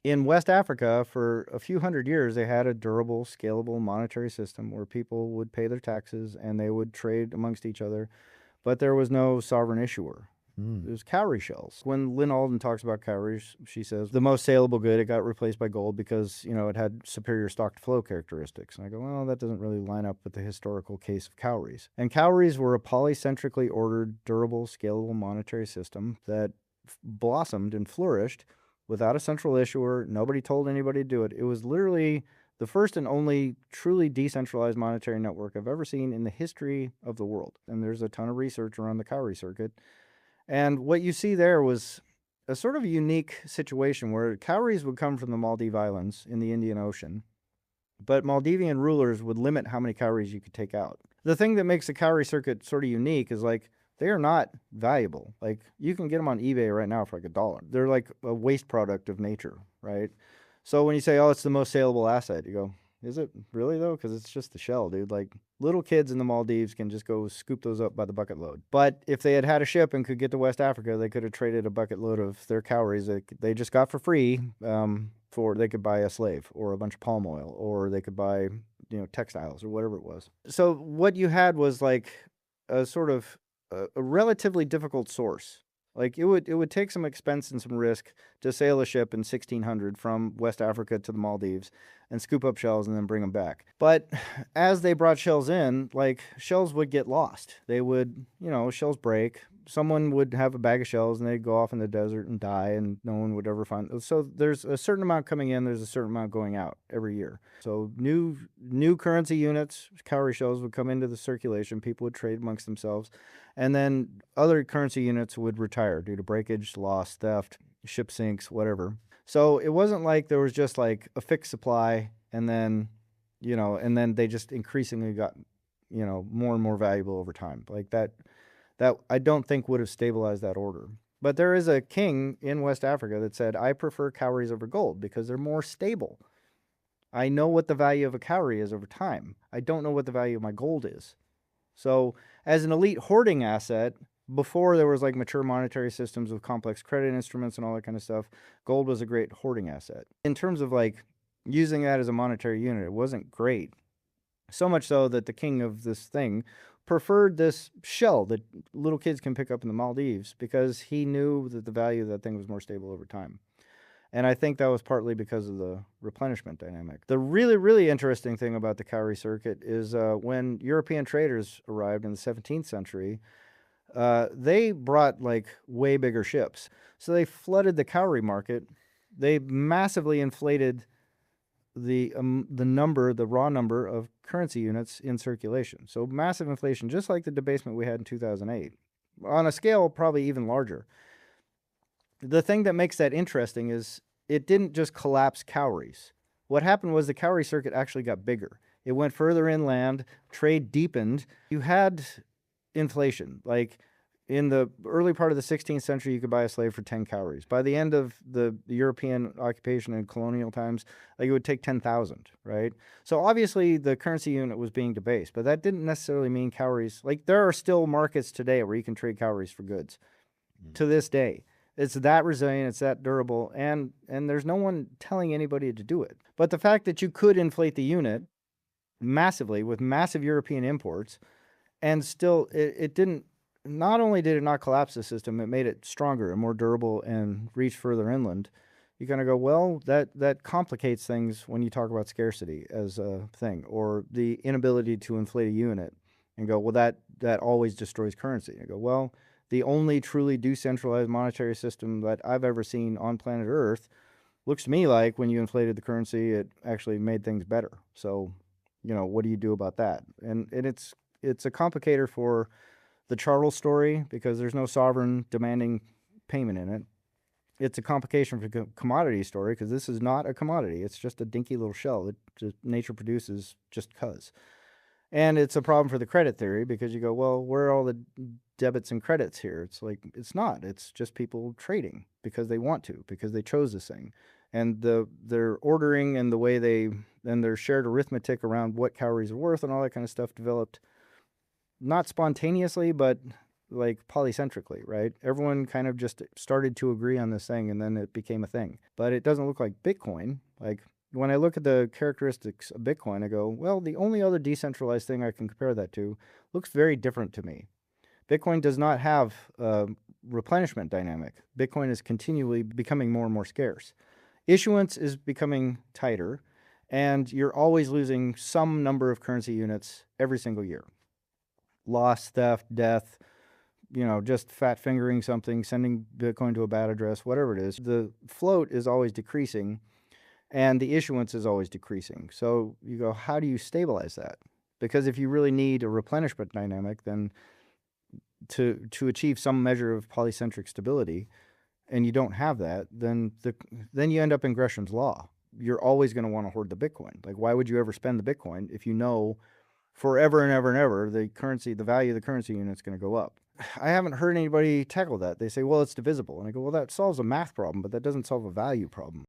In West Africa, for a few hundred years, they had a durable, scalable monetary system where people would pay their taxes and they would trade amongst each other, but there was no sovereign issuer. Mm. It was cowrie shells. When Lynn Alden talks about cowries, she says the most saleable good, it got replaced by gold because, it had superior stock to flow characteristics. And I go, well, that doesn't really line up with the historical case of cowries. And cowries were a polycentrically ordered, durable, scalable monetary system that blossomed and flourished without a central issuer. Nobody told anybody to do it. It was literally the first and only truly decentralized monetary network I've ever seen in the history of the world. And there's a ton of research around the cowrie circuit. And what you see there was a sort of unique situation where cowries would come from the Maldive Islands in the Indian Ocean, but Maldivian rulers would limit how many cowries you could take out. The thing that makes the cowrie circuit sort of unique is like they are not valuable. Like you can get them on eBay right now for like $1. They're like a waste product of nature, right? So when you say, oh, it's the most saleable asset, you go, is it really though? Because it's just the shell, dude. Like little kids in the Maldives can just go scoop those up by the bucket load. But if they had had a ship and could get to West Africa, they could have traded a bucket load of their cowries that they just got for free. For they could buy a slave or a bunch of palm oil, or they could buy textiles or whatever it was. So what you had was like a sort of a relatively difficult source. Like it would take some expense and some risk to sail a ship in 1600 from West Africa to the Maldives and scoop up shells and then bring them back. But as they brought shells in, like shells would get lost. They would, shells break. Someone would have a bag of shells and they'd go off in the desert and die, and no one would ever find them. So there's a certain amount coming in, there's a certain amount going out every year. So new currency units, cowrie shells would come into the circulation. People would trade amongst themselves, and then other currency units would retire due to breakage, loss, theft, ship sinks, whatever. So it wasn't like there was just like a fixed supply and then they just increasingly got more and more valuable over time. Like that I don't think would have stabilized that order. But there is a king in West Africa that said, I prefer cowries over gold because they're more stable. I know what the value of a cowrie is over time. I don't know what the value of my gold is. So as an elite hoarding asset, before there was like mature monetary systems with complex credit instruments and all that kind of stuff, gold was a great hoarding asset. In terms of like using that as a monetary unit, it wasn't great. So much so that the king of this thing preferred this shell that little kids can pick up in the Maldives because he knew that the value of that thing was more stable over time. And I think that was partly because of the replenishment dynamic. The really, really interesting thing about the cowrie circuit is when European traders arrived in the 17th century, they brought like way bigger ships. So they flooded the cowrie market. They massively inflated the raw number of currency units in circulation. So massive inflation, just like the debasement we had in 2008, on a scale probably even larger. The thing that makes that interesting is it didn't just collapse cowries. What happened was the cowrie circuit actually got bigger. It went further inland, trade deepened. You had inflation. Like in the early part of the 16th century, you could buy a slave for 10 cowries. By the end of the European occupation and colonial times, like it would take 10,000, right? So obviously the currency unit was being debased, but that didn't necessarily mean cowries. Like there are still markets today where you can trade cowries for goods to this day. It's that resilient, it's that durable, and there's no one telling anybody to do it. But the fact that you could inflate the unit massively with massive European imports, and still it didn't, not only did it not collapse the system, it made it stronger and more durable and reach further inland. You kind of go, well, that complicates things when you talk about scarcity as a thing, or the inability to inflate a unit, and go, well, that always destroys currency. And go, well, the only truly decentralized monetary system that I've ever seen on planet Earth looks to me like when you inflated the currency, it actually made things better. So, what do you do about that? And it's a complicator for the Charles story because there's no sovereign demanding payment in it. It's a complication for the commodity story because this is not a commodity. It's just a dinky little shell that just nature produces just because. And it's a problem for the credit theory because you go, well, where are all the debits and credits here? It's like, it's not. It's just people trading because they want to, because they chose this thing. And their ordering and the way and their shared arithmetic around what cowries are worth and all that kind of stuff developed not spontaneously, but like polycentrically, right? Everyone kind of just started to agree on this thing and then it became a thing. But it doesn't look like Bitcoin. Like when I look at the characteristics of Bitcoin, I go, well, the only other decentralized thing I can compare that to looks very different to me. Bitcoin does not have a replenishment dynamic. Bitcoin is continually becoming more and more scarce. Issuance is becoming tighter, and you're always losing some number of currency units every single year. Loss, theft, death, just fat fingering something, sending Bitcoin to a bad address, whatever it is. The float is always decreasing and the issuance is always decreasing. So you go, how do you stabilize that? Because if you really need a replenishment dynamic, then to achieve some measure of polycentric stability, and you don't have that, then you end up in Gresham's law. You're always going to want to hoard the Bitcoin. Like, why would you ever spend the Bitcoin if you know forever and ever and ever the value of the currency unit is going to go up? I haven't heard anybody tackle that. They say, well, it's divisible. And I go, well, that solves a math problem, but that doesn't solve a value problem.